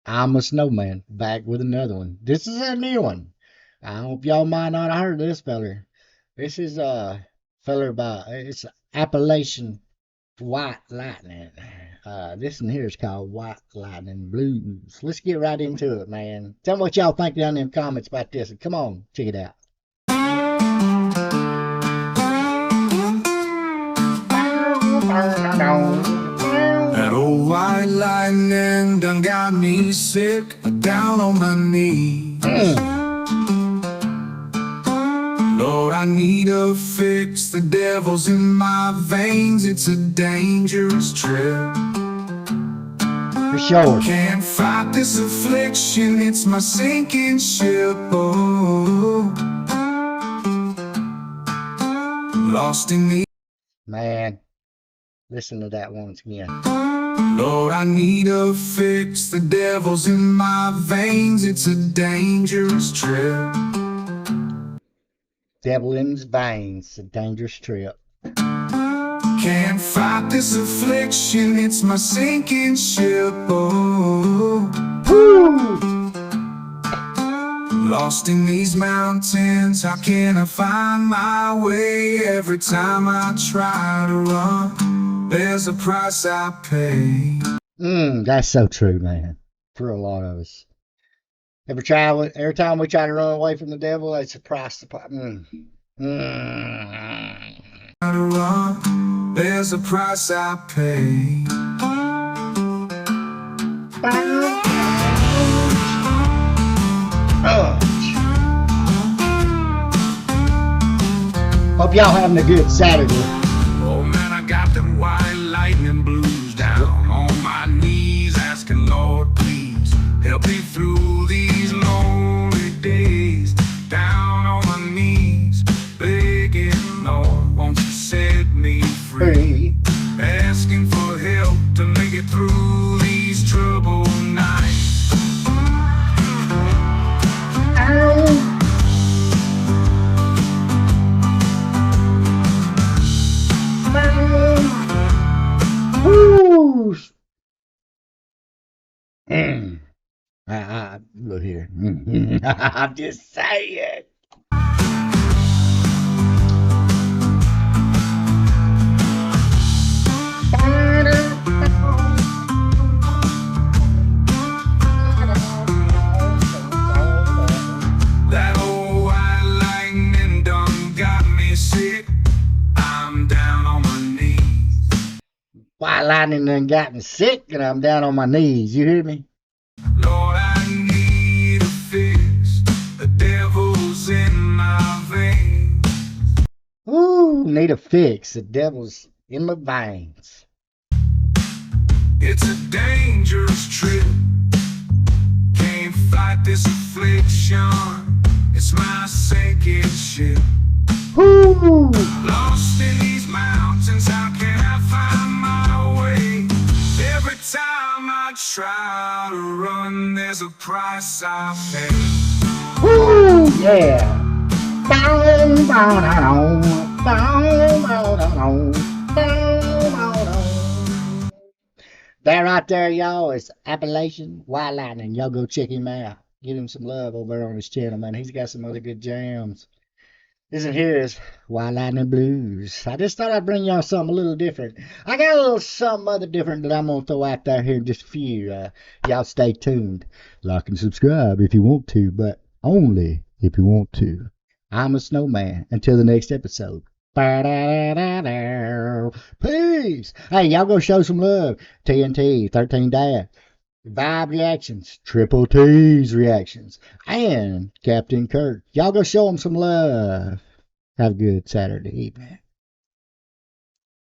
I'm a snowman, back with another one. This is a new one. I hope y'all might not have heard of this feller. This is a feller by it's Appalachion White Lightning. This one here is called White Lightning Blues. Let's get right into it, man. Tell me what y'all think down in the comments about this. Come on, check it out. That old white lightning done got me sick, down on my knees. Lord, I need a fix. The devil's in my veins. It's a dangerous trip. For sure. Can't fight this affliction. It's my sinking ship. Oh, lost in the Man, listen to that once again. Lord, I need a fix. The devil's in my veins. It's a dangerous trip. Devil in his veins, a dangerous trip. Can't fight this affliction. It's my sinking ship. Oh, Woo! lost in these mountains. How can I find my way? Every time I try to run, there's a price I pay. That's so true, man. For a lot of us. Every time we try to run away from the devil, it's a price to pay. To run, there's a price I pay. Hope y'all having a good Saturday. Oh man, I got them white lightning blues, down on my knees, asking Lord, please help me through these lonely days. Down on my knees, begging, Lord, won't you set me free? Asking for help to make it through these troubled nights. Woo! Look here. I'm just saying. That old white lightning done got me sick. I'm down on my knees. White lightning done got me sick and I'm down on my knees. You hear me? Lord, I need a fix. The devil's in my veins. Ooh, need a fix. The devil's in my veins. It's a dangerous trip. Can't fight this affliction. It's my sinking ship. Woo! Lost in these mountains, how can I find my way? Every time I try to run, there's a price I pay. Woo! Yeah. That right there, y'all, is Appalachion White Lightning. Y'all go check him out. Give him some love over there on his channel, man. He's got some other good jams. This one here is White Lightning Blues. I just thought I'd bring y'all something a little different. I got a little something other different that I'm going to throw out there here in just a few. Y'all stay tuned. Like and subscribe if you want to, but only if you want to. I'm a snowman. Until the next episode. Peace. Hey, y'all go show some love. TNT, 13 Dad, Vibe Reactions, Triple T's Reactions, and Captain Kirk. Y'all go show them some love. Have a good Saturday evening.